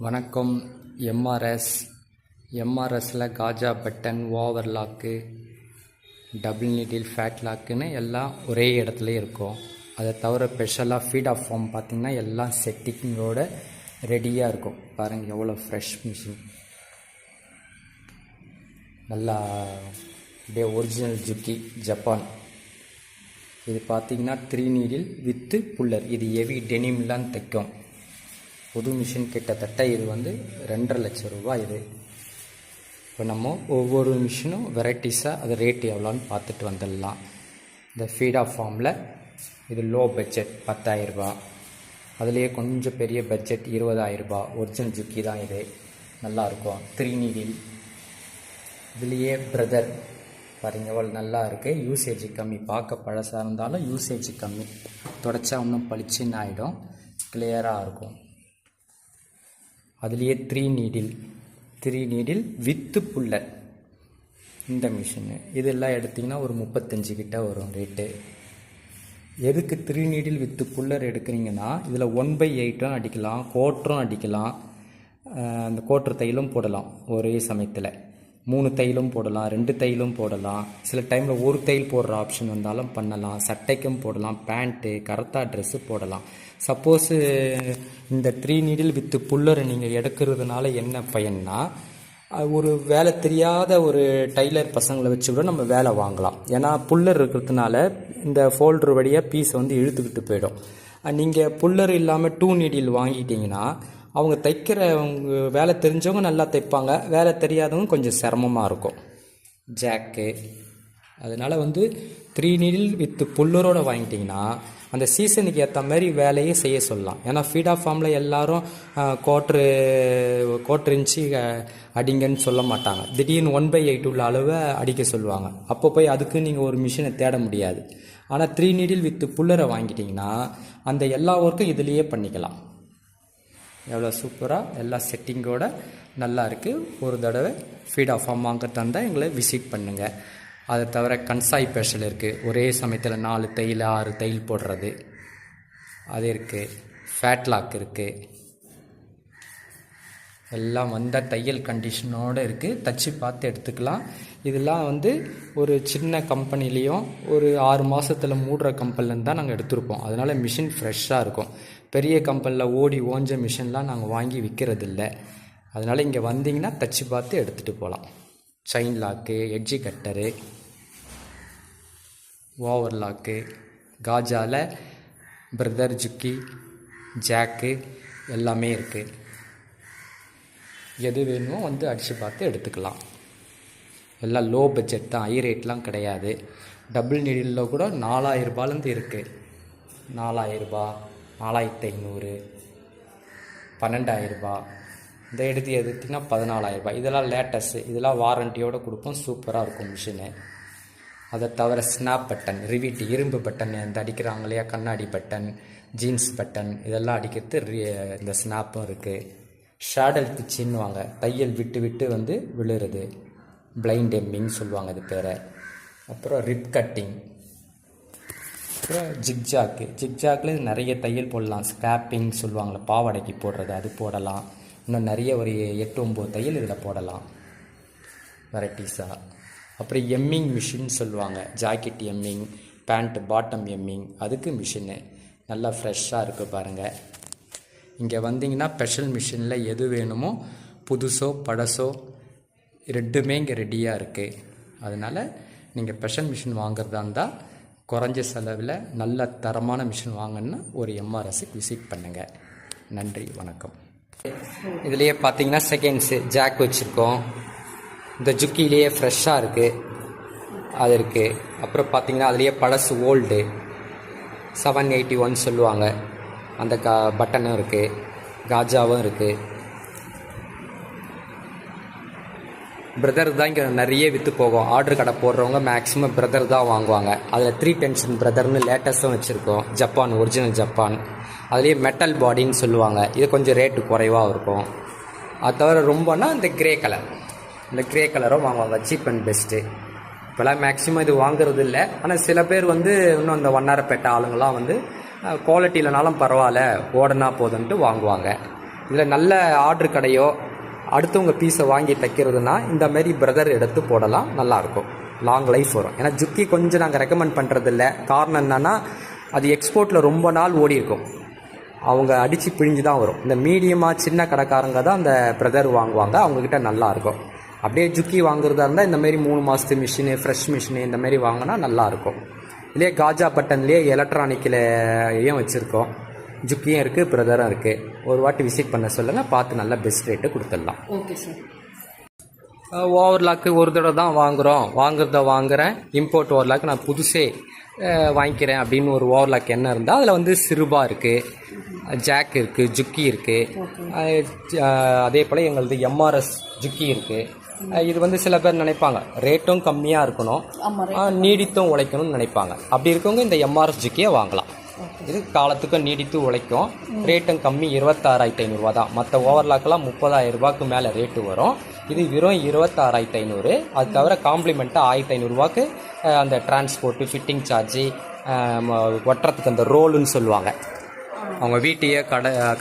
வணக்கம். எம்ஆர்எஸில் காஜா பட்டன், ஓவர்லாக்கு, டபுள் நீடில், ஃபேட் லாக்குன்னு எல்லாம் ஒரே இடத்துல இருக்கும். அதை தவிர ஸ்பெஷலாக ஃபீட் ஆஃப் ஃபார்ம் பார்த்திங்கன்னா எல்லாம் செட்டிங்கோடு ரெடியாக இருக்கும். பாருங்கள் எவ்வளோ ஃப்ரெஷ் மிஷின், நல்லா அப்படியே ஒரிஜினல் ஜுக்கி ஜப்பான். இது பார்த்திங்கன்னா 3 நீடில் வித்து புல்லர். இது ஹெவி டெனிம்லாம் தைக்கும். புது மிஷின் கிட்டத்தட்ட இது 2.5 லட்சம் ரூபாய். இது இப்போ நம்ம ஒவ்வொரு மிஷினும் வெரைட்டிஸாக அது ரேட் எவ்வளோன்னு பார்த்துட்டு வந்துடலாம். இந்த ஃபீட் ஆஃப் ஃபார்மில் இது லோ பட்ஜெட் 10,000 ரூபா. அதுலேயே கொஞ்சம் பெரிய பட்ஜெட் 20,000 ரூபா. ஒரிஜினல் ஜுக்கி தான் இது, நல்லாயிருக்கும். 3 நீடில். இதுலேயே பிரதர் பாருங்க எவ்வளோ நல்லா இருக்குது. யூசேஜ் கம்மி, பார்க்க பழசாக இருந்தாலும் யூசேஜ் கம்மி, தொடச்சா இன்னும் பளிச்சுன்னு ஆகிடும், கிளியராக இருக்கும். அதுலேயே 3 நீடில் வித்து புல்லர். இந்த மிஷினு இதெல்லாம் எடுத்திங்கன்னா ஒரு 35 கிட்ட வரும் ரேட்டு. எதுக்கு 3 நீடில் வித்து புல்லர் எடுக்கிறீங்கன்னா, இதில் 1/8 அடிக்கலாம், கோட்டரும் அடிக்கலாம், அந்த கோட்ரு தையிலும் போடலாம். ஒரே சமயத்தில் 3 தையிலும் போடலாம், 2 தையிலும் போடலாம். சில டைமில் ஒரு தையல் போடுற ஆப்ஷன் வந்தாலும் பண்ணலாம். சட்டைக்கும் போடலாம், பேண்ட்டு, கரத்தா ட்ரெஸ்ஸு போடலாம். சப்போஸு இந்த 3 நீடில் வித்து புல்லரை நீங்கள் எடுக்கிறதுனால என்ன பயன்னா, ஒரு வேலை தெரியாத ஒரு டைலர் பசங்களை வச்சு கூட நம்ம வேலை வாங்கலாம். ஏன்னா புல்லர் இருக்கிறதுனால இந்த ஃபோல்டர் வழியாக பீஸை இழுத்துக்கிட்டு போயிடும். நீங்கள் புல்லர் இல்லாமல் 2 நீடில் வாங்கிட்டீங்கன்னா அவங்க தைக்கிறவங்க வேலை தெரிஞ்சவங்க நல்லா தைப்பாங்க, வேலை தெரியாதவங்க கொஞ்சம் சிரமமாக இருக்கும். ஜாக்கு அதனால் 3 நீடில் வித்து புல்லரோடு வாங்கிட்டிங்கன்னா அந்த சீசனுக்கு ஏற்ற மாதிரி வேலையே செய்ய சொல்லலாம். ஏன்னா ஃபீட் ஆஃப் ஃபார்மில் எல்லோரும் கோட்ரு இன்ச்சு அடிங்கன்னு சொல்ல மாட்டாங்க. திடீர்னு 1/8 உள்ள அளவை அடிக்க சொல்லுவாங்க. அப்போ போய் அதுக்கு நீங்கள் ஒரு மிஷினை தேட முடியாது. ஆனால் 3 நீடில் வித்து புல்லரை வாங்கிட்டிங்கன்னா அந்த எல்லா ஒர்க்கும் இதுலேயே பண்ணிக்கலாம். எவ்வளோ சூப்பராக எல்லா செட்டிங்கோட நல்லா இருக்குது. ஒரு தடவை ஃபீட் ஆஃப் ஃபார்ம் வாங்க தந்தால் எங்களை விசிட் பண்ணுங்கள். அதை தவிர கன்சாய் ஸ்பெஷல் இருக்குது. ஒரே சமயத்தில் 4 தையல் 6 தையல் போடுறது அது இருக்குது. ஃபேட் லாக் இருக்குது. எல்லாம் தையல் கண்டிஷனோடு இருக்குது. தச்சு பார்த்து எடுத்துக்கலாம். இதெல்லாம் ஒரு சின்ன கம்பெனிலேயும் ஒரு 6 மாதத்தில் மூடுற கம்பெனிலேருந்து தான் நாங்கள் எடுத்திருப்போம். அதனால் மிஷின் ஃப்ரெஷ்ஷாக இருக்கும். பெரிய கம்பெனியில் ஓஞ்ச மிஷின்லாம் நாங்கள் வாங்கி விற்கிறதில்ல. அதனால் இங்கே வந்தீங்கன்னா தச்சு பார்த்து எடுத்துகிட்டு போகலாம். Chain lock, edge cutter, overlock, காஜாவில் பிரதர் ஜுக்கி, ஜாக்கு எல்லாமே இருக்குது. எது வேணுமோ அடித்து பார்த்து எடுத்துக்கலாம். எல்லாம் லோ பட்ஜெட் தான், ஹை ரேட்லாம் கிடையாது. டபுள் நீடிலில் கூட 4,000 ரூபாயிலேருந்து இருக்குது. 4,000 ரூபா, 4,500, 12,000 ரூபா. இந்த எடுத்திங்கன்னா 14,000 ரூபாய். இதெல்லாம் லேட்டஸ்ட்டு, இதெல்லாம் வாரண்டியோடு கொடுப்போம். சூப்பராக இருக்கும் மிஷினு. அதை தவிர ஸ்னாப் பட்டன், ரிவீட், இரும்பு பட்டன், இந்த அடிக்கிறாங்க இல்லையா, கண்ணாடி பட்டன், ஜீன்ஸ் பட்டன், இதெல்லாம் அடிக்கிறது இந்த ஸ்னாப்பும் இருக்குது. ஷேடல் பிச்சின்னுவாங்க, தையல் விட்டு விழுறது, பிளைண்ட் எம்மிங் சொல்லுவாங்க அது பேரை. அப்புறம் ரிப் கட்டிங், அப்புறம் ஜிக்ஜாக்கில் நிறைய தையல் போடலாம். ஸ்கிராப்பிங் சொல்லுவாங்களே, பாவாடைக்கு போடுறது, அது போடலாம். இன்னும் நிறைய ஒரு 8-9 தையல் இதில் போடலாம் வெரைட்டிஸாக. அப்புறம் எம்மிங் மிஷின் சொல்லுவாங்க, jacket hemming, pant bottom hemming, அதுக்கு மிஷினு நல்லா ஃப்ரெஷ்ஷாக இருக்குது பாருங்கள். இங்கே வந்தீங்கன்னா ஸ்பெஷல் மிஷினில் எது வேணுமோ, புதுசோ பழசோ ரெண்டுமே இங்கே ரெடியாக இருக்குது. அதனால் நீங்கள் ஸ்பெஷல் மிஷின் வாங்குறதா இருந்தால் குறைஞ்ச செலவில் நல்ல தரமான மிஷின் வாங்கணுன்னா ஒரு எம்ஆர்எஸ்க்கு விசிட் பண்ணுங்கள். நன்றி, வணக்கம். இதுலேயே பார்த்தீங்கன்னா செகண்ட்ஸு ஜாக் வச்சுருக்கோம். இந்த ஜுக்கிலேயே ஃப்ரெஷ்ஷாக இருக்குது, அது இருக்குது. அப்புறம் பார்த்தீங்கன்னா அதுலேயே பழசு ஓல்டு 781 சொல்லுவாங்க, அந்த பட்டனும் இருக்குது. காஜாவும் இருக்குது. பிரதர் தான் இங்கே நிறைய விற்று போகும். ஆர்டர் கடை போடுறவங்க மேக்ஸிமம் பிரதர் தான் வாங்குவாங்க. அதில் 3 டென்ஷன் பிரதர்னு லேட்டஸ்ட்டும் வச்சுருக்கோம், ஜப்பான், ஒரிஜினல் ஜப்பான். அதுலேயே மெட்டல் பாடின்னு சொல்லுவாங்க, இது கொஞ்சம் ரேட்டு குறைவாக இருக்கும். அது தவிர ரொம்பனா இந்த கிரே கலரும் வாங்குவாங்க, சீப் அண்ட் பெஸ்ட்டு. இப்போலாம் மேக்ஸிமம் இது வாங்குறது இல்லை. ஆனால் சில பேர் இன்னும் அந்த வண்ணாரப்பேட்டை ஆளுங்கள்லாம் குவாலிட்டி இல்லைனாலும் பரவாயில்ல, ஓடனா போதுன்ட்டு வாங்குவாங்க. இதில் நல்ல ஆர்டர் கடையோ அடுத்தவங்க பீஸை வாங்கி தைக்கிறதுனா இந்த மாதிரி பிரதர் எடுத்து போடலாம், நல்லாயிருக்கும், லாங் லைஃப் வரும். ஏன்னா ஜுக்கி கொஞ்சம் நாங்கள் ரெக்கமெண்ட் பண்ணுறதில்ல. காரணம் என்னென்னா அது எக்ஸ்போர்ட்டில் ரொம்ப நாள் ஓடி இருக்கும், அவங்க அடித்து பிழிஞ்சு தான் வரும். இந்த மீடியமாக சின்ன கடைக்காரங்க தான் அந்த பிரதர் வாங்குவாங்க, அவங்கக்கிட்ட நல்லாயிருக்கும். அப்படியே ஜுக்கி வாங்குறதா இருந்தால் இந்தமாரி 3 மாதத்து மிஷினு, ஃப்ரெஷ் மிஷினு இந்தமாரி வாங்கினா நல்லாயிருக்கும். இல்லையே காஜா பட்டன்லேயே எலக்ட்ரானிக்கிலையும் வச்சுருக்கோம், ஜுக்கியும் இருக்குது, பிரதரும் இருக்குது. ஒரு வாட்டி விசிட் பண்ண சொல்லுங்கள், பார்த்து நல்லா பெஸ்ட் ரேட்டு கொடுத்துடலாம். Okay sir. ஓவர்லாக்கு ஒரு தடவை தான் வாங்குறேன். இம்போர்ட் ஓவர்லாக்கு நான் புதுசே வாங்கிக்கிறேன் அப்படின்னு ஒரு ஓவர்லாக் என்ன இருந்தால் அதில் வந்து சிறுபா இருக்குது, ஜாக் இருக்குது, ஜுக்கி இருக்குது. அதே போல் எங்களது எம்ஆர்எஸ் ஜுக்கி இருக்குது. இது வந்து சில பேர் நினைப்பாங்க ரேட்டும் கம்மியாக இருக்கணும், நீடித்தும் உழைக்கணும்னு நினைப்பாங்க. அப்படி இருக்கவங்க இந்த எம்ஆர்எஸ் ஜுக்கியை வாங்கலாம். இது காலத்துக்கும் நீடித்து உழைக்கும், ரேட்டும் கம்மி, 26,500 தான். மற்ற ஓவர்லாக்கெல்லாம் 30,000 ரூபாய்க்கு மேலே ரேட்டு வரும். இது வெறும் 26,500. அது தவிர காம்ப்ளிமெண்ட்டாக 1,500 ரூபாய்க்கு அந்த டிரான்ஸ்போர்ட்டு, ஃபிட்டிங் சார்ஜி, ஒட்டுறதுக்கு அந்த ரோலுன்னு சொல்லுவாங்க, அவங்க வீட்டையே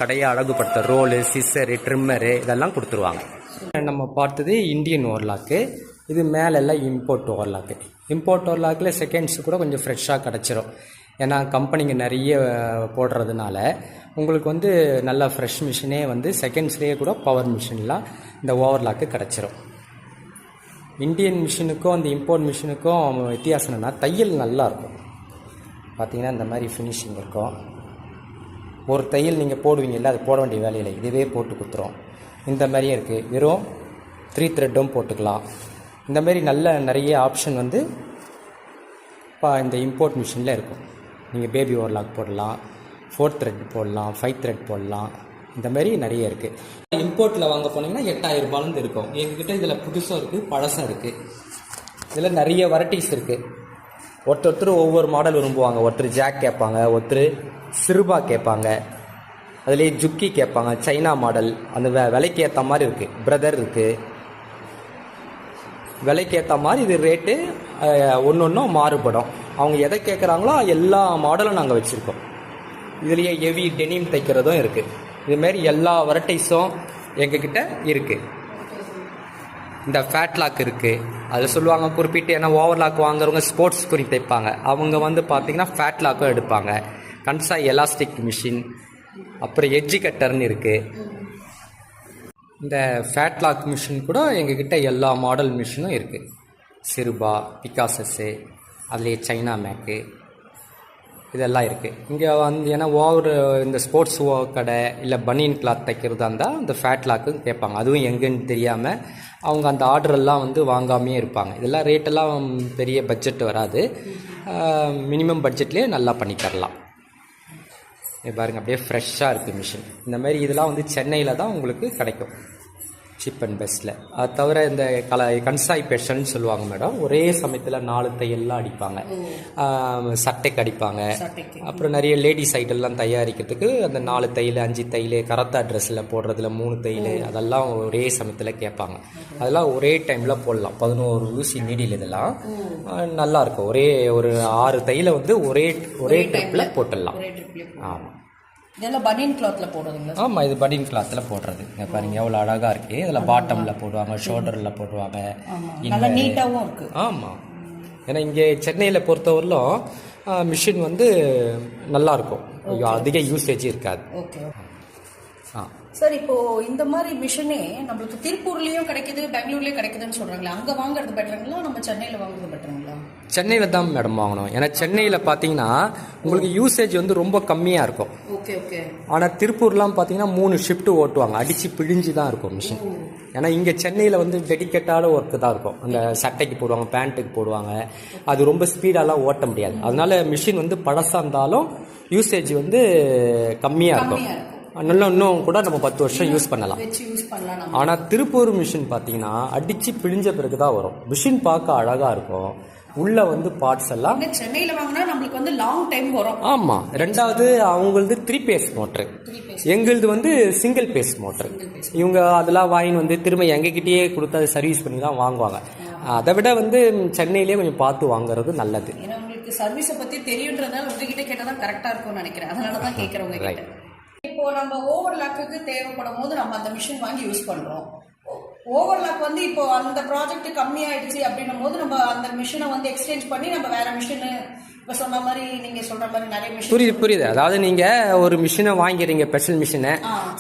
கடையை அழகுபடுத்த ரோலு, சிஸ்ஸரு, ட்ரிம்மரு இதெல்லாம் கொடுத்துருவாங்க. நம்ம பார்த்தது இந்தியன் ஓவர்லாக்கு. இது மேலெல்லாம் இம்போர்ட் ஓவர்லாக்கு. இம்போர்ட் ஓவர்லாக்கில் செகண்ட்ஸு கூட கொஞ்சம் ஃப்ரெஷ்ஷாக கிடச்சிரும். ஏன்னா கம்பெனிங்க நிறைய போடுறதுனால உங்களுக்கு வந்து நல்ல ஃப்ரெஷ் மிஷினே வந்து செகண்ட்ஸ்லேயே கூட பவர் மிஷின்லாம் இந்த ஓவர்லாக்கு கிடச்சிரும். இந்தியன் மிஷினுக்கும் அந்த இம்போர்ட் மிஷினுக்கும் வித்தியாசம் என்னன்னா தையல் நல்லாயிருக்கும். பார்த்திங்கன்னா இந்த மாதிரி ஃபினிஷிங் இருக்கும். ஒரு தையல் நீங்கள் போடுவீங்கல்ல, அது போட வேண்டிய வேலையில் இதுவே போட்டு கொடுத்துரும். இந்த மாதிரியே இருக்குது, வெறும் 3 த்ரெட்டும் போட்டுக்கலாம். இந்த மாதிரி நிறைய ஆப்ஷன் வந்து இந்த இம்போர்ட் மிஷினில் இருக்கும். நீங்கள் பேபி ஓவர்லாக் போடலாம், 4 த்ரெட் போடலாம், 5 த்ரெட் போடலாம், இந்த மாதிரி நிறைய இருக்குது. இம்போர்ட்டில் வாங்க போனீங்கன்னா 8,000 ரூபாயிலேருந்து இருக்கும். எங்ககிட்ட இதில் புதுசும் இருக்குது, பழசும் இருக்குது. இதில் நிறைய வெரைட்டிஸ் இருக்குது. ஒருத்தர் ஒவ்வொரு மாடல் விரும்புவாங்க. ஒருத்தர் ஜாக் கேட்பாங்க, ஒருத்தர் சிறுபா கேட்பாங்க, அதுலேயே ஜுக்கி கேட்பாங்க, சைனா மாடல். அந்த விலைக்கு ஏற்ற மாதிரி இருக்குது. பிரதர் இருக்குது, விலைக்கு ஏற்ற மாதிரி இது ரேட்டு ஒன்றும் மாறுபடும். அவங்க எதை கேட்குறாங்களோ எல்லா மாடலும் நாங்கள் வச்சுருக்கோம். இதுலேயே ஹெவி டெனிம் தைக்கிறதும் இருக்குது. இதுமாரி எல்லா வெரைட்டிஸும் எங்ககிட்ட இருக்குது. இந்த ஃபேட் லாக் இருக்குது, அதில் சொல்லுவாங்க குறிப்பிட்டு. ஏன்னா ஓவர்லாக் வாங்குறவங்க ஸ்போர்ட்ஸ் குறி தைப்பாங்க, அவங்க வந்து பார்த்திங்கன்னா ஃபேட் லாக்கும் எடுப்பாங்க. கன்சாய் எலாஸ்டிக் மிஷின், அப்புறம் எட்ஜி கட்டர்னு இருக்குது. இந்த ஃபேட் லாக் மிஷின் கூட எங்ககிட்ட எல்லா மாடல் மிஷினும் இருக்குது. சிறுபா, பிகாசஸ்ஸு, அதுலேயே சைனா மேக்கு இதெல்லாம் இருக்குது. இங்கே வந்து ஏன்னா இந்த ஸ்போர்ட்ஸ் கடை இல்லை பனியன் கிளாத் தைக்கிறதா இருந்தால் இந்த ஃபேட் லாக்கும் கேட்பாங்க. அதுவும் எங்கேன்னு தெரியாமல் அவங்க அந்த ஆர்டரெல்லாம் வந்து வாங்காமே இருப்பாங்க. இதெல்லாம் ரேட்டெல்லாம் பெரிய பட்ஜெட் வராது, மினிமம் பட்ஜெட்லேயே நல்லா பண்ணி தரலாம். பாருங்கள், அப்படியே ஃப்ரெஷ்ஷாக இருக்குது மிஷின். இந்த மாதிரி இதெல்லாம் வந்து சென்னையில் தான் உங்களுக்கு கிடைக்கும், சீப் அண்ட் பெஸ்ட்டில். அது தவிர இந்த கன்சாய் பேஷன்னு சொல்லுவாங்க மேடம், ஒரே சமயத்தில் 4 தையல்லாம் அடிப்பாங்க, சட்டைக்கு அடிப்பாங்க. அப்புறம் நிறைய லேடிஸ் ஐட்டெல்லாம் தயாரிக்கிறதுக்கு அந்த 4 தையல், 5 தையல், கரத்தா ட்ரெஸ்ஸில் போடுறதுல 3 தையல், அதெல்லாம் ஒரே சமயத்தில் கேட்பாங்க. அதெல்லாம் ஒரே டைமில் போடலாம். 11 ஊசி நீடில் இதெல்லாம் நல்லாயிருக்கும். ஒரு 6 தையலை வந்து ஒரே ட்ரிப்பில் போட்டுடலாம். ஆமாம், இதெல்லாம் பனியன் கிளாத்தில் போடுறதுங்களா? ஆமாம், இது பனியன் கிளாத்தில் போடுறது. இங்கே பாருங்கள் எவ்வளோ அழகாக இருக்குது. இதில் பாட்டமில் போடுவாங்க, ஷோல்டரில் போடுவாங்க, நல்லா நீட்டாகவும் இருக்குது. ஆமாம், ஏன்னா இங்கே சென்னையில் பொறுத்தவரையிலும் மிஷின் வந்து நல்லாயிருக்கும், அதிக யூசேஜ் இருக்காது. ஓகே சார், இப்போ இந்த மாதிரி மிஷினே நம்மளுக்கு திருப்பூர்லேயும் கிடைக்குது, பெங்களூர்லேயும் கிடைக்குதுன்னு சொல்கிறாங்களே, அங்கே வாங்குறது பெட்டருங்களா நம்ம சென்னையில் வாங்குறது பெட்டருங்களா? சென்னையில் தான் மேடம் வாங்கணும். ஏன்னா சென்னையில் பார்த்தீங்கன்னா உங்களுக்கு யூசேஜ் வந்து ரொம்ப கம்மியாக இருக்கும். Okay okay. ஆனால் திருப்பூர்லாம் பார்த்தீங்கன்னா 3 ஷிஃப்ட்டு ஓட்டுவாங்க, அடித்து பிழிஞ்சு தான் இருக்கும் மிஷின். ஏன்னா இங்கே சென்னையில் வந்து டெடிக்கேட்டான ஒர்க்கு தான் இருக்கும். அந்த சட்டைக்கு போடுவாங்க, பேண்ட்டுக்கு போடுவாங்க, அது ரொம்ப ஸ்பீடாலாம் ஓட்ட முடியாது. அதனால மிஷின் வந்து பழசாக இருந்தாலும் யூசேஜ் வந்து கம்மியாக இருக்கும். இன்னும் கூட நம்ம 10 வருஷம் யூஸ் பண்ணலாம். ஆனால் திருப்பூர் மிஷின் பார்த்தீங்கன்னா அடித்து பிழிஞ்ச பிறகு தான் வரும். மிஷின் பார்க்க அழகாக இருக்கும், உள்ள வந்து பார்ட்ஸ் எல்லாம் சென்னையில் வாங்கினா நம்மளுக்கு வந்து லாங் டைம் வரும். ஆமாம், ரெண்டாவது அவங்களது 3 பேஸ் மோட்ரு, எங்களது வந்து சிங்கிள் பேஸ் மோட்ரு. இவங்க அதெல்லாம் வாங்கின்னு வந்து திரும்ப எங்ககிட்டயே கொடுத்து அதை சர்வீஸ் பண்ணி தான் வாங்குவாங்க. அதை விட வந்து சென்னையிலேயே கொஞ்சம் பார்த்து வாங்குறது நல்லது. ஏன்னா உங்களுக்கு சர்வீஸை பற்றி தெரியுன்றதால உங்ககிட்ட கேட்டால் தான் கரெக்டாக இருக்கும்னு நினைக்கிறேன். அதனால தான் கேட்குறவங்க கிட்ட. இப்போ நம்ம ஓவர்லாக்குக்கு தேவைப்படும் போது நம்ம அந்த மிஷின் வாங்கி யூஸ் பண்றோம். ஓவர்லாக் வந்து இப்போ அந்த ப்ராஜெக்ட் கம்மியாயிடுச்சு அப்படின்னும் போது நம்ம அந்த மிஷினை வந்து எக்ஸ்சேஞ்ச் பண்ணி நம்ம வேற மிஷின் இப்போ சொன்ன மாதிரி நீங்க சொல்ற மாதிரி நிறைய மிஷின் புரியுது. அதாவது நீங்க ஒரு மிஷினை வாங்கிறீங்க, ஸ்பெஷல் மிஷினை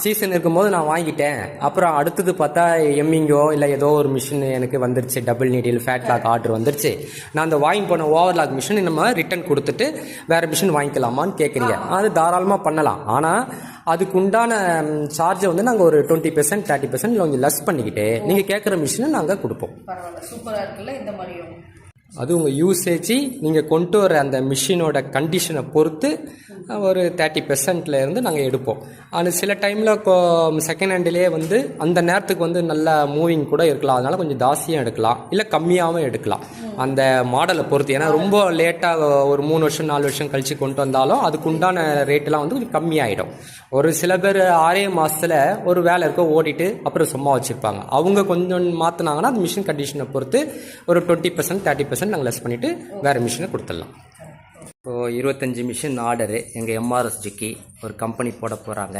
சீசன் இருக்கும்போது நான் வாங்கிட்டேன், அப்புறம் அடுத்தது பார்த்தா எம்மிங்கோ இல்லை ஏதோ ஒரு மிஷின் எனக்கு வந்துருச்சு, double needle flat lock order வந்துருச்சு, நான் அந்த வாங்கி போன ஓவர்லாக் மிஷின் நம்ம ரிட்டர்ன் கொடுத்துட்டு வேற மிஷின் வாங்கிக்கலாமான்னு கேட்குறீங்க. அது தாராளமாக பண்ணலாம். ஆனால் அதுக்கு உண்டான சார்ஜை வந்து நாங்கள் ஒரு 20% 30% கொஞ்சம் லெஸ் பண்ணிக்கிட்டு நீங்கள் கேட்குற மிஷினை நாங்கள் கொடுப்போம். பரவாயில்ல, சூப்பராக இருக்குல்ல இந்த மாதிரியும். அது உங்கள் யூசேஜ் நீங்கள் கொண்டு வர அந்த மிஷினோட கண்டிஷனை பொறுத்து ஒரு 30% இருந்து நாங்கள் எடுப்போம். ஆனால் சில டைமில் செகண்ட் ஹேண்டிலே வந்து அந்த நேரத்துக்கு வந்து நல்ல மூவிங் கூட இருக்கலாம், அதனால் கொஞ்சம் ஜாஸ்தியாக எடுக்கலாம், இல்லை கம்மியாகவும் எடுக்கலாம் அந்த மாடலை பொறுத்து. ஏன்னா ரொம்ப லேட்டாக ஒரு 3 வருஷம் 4 வருஷம் கழித்து கொண்டு வந்தாலும் அதுக்கு உண்டான ரேட்டெலாம் வந்து கொஞ்சம் கம்மியாகிடும். ஒரு சில பேர் 6 மாதத்தில் ஒரு வேலை இருக்க ஓடிட்டு அப்புறம் சும்மா வச்சுருப்பாங்க. அவங்க கொஞ்சம் மாற்றினாங்கன்னா அந்த மிஷின் கண்டிஷனை பொறுத்து ஒரு 20% 30% நாங்கள் லெஸ் பண்ணிவிட்டு வேறு மிஷினை கொடுத்துடலாம். இப்போது 25 மிஷின் ஆர்டரு எங்கள் எம்ஆர்எஸ் ஜுக்கி ஒரு கம்பெனி போட போகிறாங்க.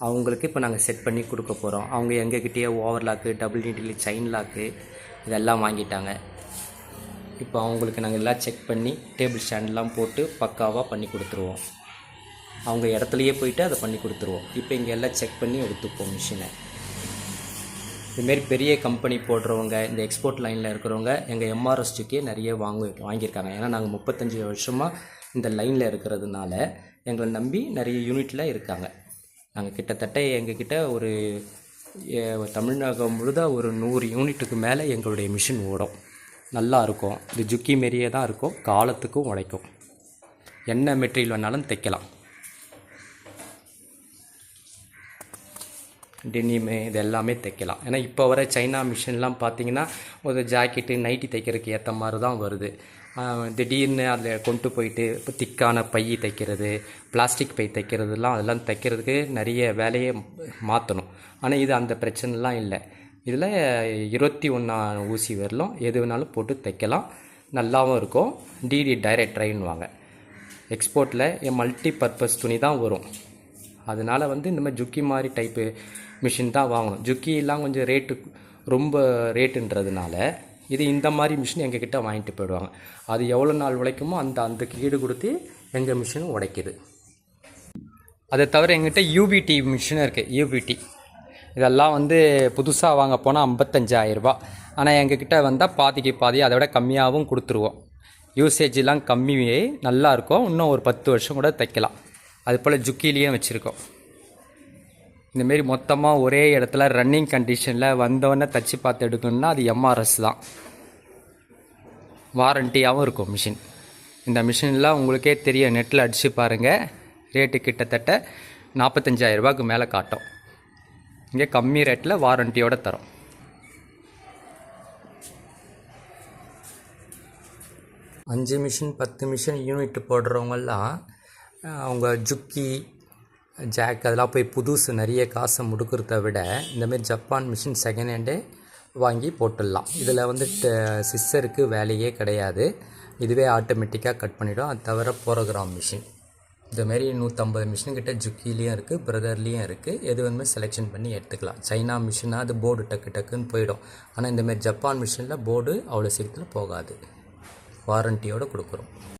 அவங்களுக்கு இப்போ நாங்கள் செட் பண்ணி கொடுக்க போகிறோம். அவங்க எங்ககிட்டயே overlock, double needle, chain lock இதெல்லாம் வாங்கிட்டாங்க. இப்போ அவங்களுக்கு நாங்கள் எல்லாம் செக் பண்ணி டேபிள் ஸ்டாண்ட்லாம் போட்டு பக்காவாக பண்ணி கொடுத்துருவோம். அவங்க இடத்துலையே போயிட்டு அதை பண்ணி கொடுத்துருவோம். இப்போ இங்கே எல்லாம் செக் பண்ணி எடுத்துப்போம் மிஷினை. இதுமாரி பெரிய கம்பெனி போடுறவங்க, இந்த எக்ஸ்போர்ட் லைனில் இருக்கிறவங்க எங்கள் எம்ஆர்எஸ் ஜுக்கியே நிறைய வாங்கியிருக்காங்க. ஏன்னா நாங்கள் 35 வருஷமாக இந்த லைனில் இருக்கிறதுனால எங்களை நம்பி நிறைய யூனிட்டில் இருக்காங்க. நாங்கள் கிட்டத்தட்ட எங்ககிட்ட ஒரு தமிழ்நாடு முழுதாக ஒரு 100 யூனிட்டுக்கு மேலே எங்களுடைய மிஷின் ஓடும். நல்லா இருக்கும். இது ஜுக்கி மாரியே தான் இருக்கும், காலத்துக்கும் உழைக்கும். என்ன மெட்டீரியல் வேணாலும் தைக்கலாம். டெனிமு இது எல்லாமே தைக்கலாம். ஏன்னா இப்போ வர சைனா மிஷின்லாம் பார்த்தீங்கன்னா ஒரு ஜாக்கெட்டு நைட்டி தைக்கிறதுக்கு ஏற்ற மாதிரி தான் வருது. திடீர்னு அதில் கொண்டு போயிட்டு இப்போ திக்கான பை தைக்கிறது, பிளாஸ்டிக் பை தைக்கிறதுலாம் அதெல்லாம் தைக்கிறதுக்கு நிறைய வேலையை மாற்றணும். ஆனால் இது அந்த பிரச்சனைலாம் இல்லை. இதில் 21 ஊசி வரலும் எது வேணாலும் போட்டு தைக்கலாம், நல்லாவும் இருக்கும். டிடி டைரக்ட் ட்ரைன்னுவாங்க. எக்ஸ்போர்ட்டில் மல்டி பர்பஸ் துணி தான் வரும். அதனால் வந்து இந்த மாதிரி ஜுக்கி மாதிரி டைப்பு மிஷின் தான் வாங்கணும். ஜுக்கிலாம் கொஞ்சம் ரொம்ப ரேட்டுன்றதுனால இது இந்த மாதிரி மிஷின் எங்ககிட்ட வாங்கிட்டு போயிடுவாங்க. அது எவ்வளோ நாள் உழைக்குமோ அந்த ஈடு கொடுத்து எங்கள் மிஷினும் உடைக்குது. அதை தவிர எங்கிட்ட யூபிடி மிஷினும் இருக்குது. யூபிடி இதெல்லாம் வந்து புதுசாக வாங்க போனால் 55,000 ரூபா. ஆனால் எங்ககிட்ட வந்தால் பாதிக்கு பாதி அதை விட கம்மியாகவும் கொடுத்துருவோம். யூசேஜெலாம் கம்மியே நல்லாயிருக்கும். இன்னும் ஒரு 10 வருஷம் கூட தைக்கலாம். அது போல் ஜுக்கிலேயும் வச்சுருக்கோம். இந்தமாரி மொத்தமாக ஒரே இடத்துல ரன்னிங் கண்டிஷனில் வந்தவொடனே தச்சு பார்த்து எடுக்கணுன்னா அது எம்ஆர்எஸ் தான். வாரண்டியாகவும் இருக்கும் மிஷின். இந்த மிஷின்லாம் உங்களுக்கே தெரியும், நெட்டில் அடித்து பாருங்கள். ரேட்டு கிட்டத்தட்ட 45,000 ரூபாய்க்கு மேலே காட்டும். இங்கே கம்மி ரேட்டில் வாரண்டியோடு தரோம். அஞ்சு மிஷின் 10 மிஷின் யூனிட் போடுறவங்கெல்லாம் அவங்க ஜுக்கி ஜாக் அதெல்லாம் போய் புதுசு நிறைய காசை முடுக்கிறத விட இந்தமாரி ஜப்பான் மிஷின் செகண்ட் ஹேண்டே வாங்கி போட்டுடலாம். இதில் வந்து சிஸ்ஸருக்கு வேலையே கிடையாது. இதுவே ஆட்டோமேட்டிக்காக கட் பண்ணிவிடும். அது தவிர ப்ரோக்ராம் மிஷின் இதுமாரி 150 மிஷின் கிட்ட ஜுக்கிலையும் இருக்குது, பிரதர்லேயும் இருக்குது. எது வேணுமே செலெக்ஷன் பண்ணி எடுத்துக்கலாம். சைனா மிஷினாக அது போர்டு டக்குன்னு போயிடும். ஆனால் இந்தமாரி ஜப்பான் மிஷினில் போர்டு அவ்வளோ சீக்கிரத்தில் போகாது. வாரண்டியோடு கொடுக்குறோம்.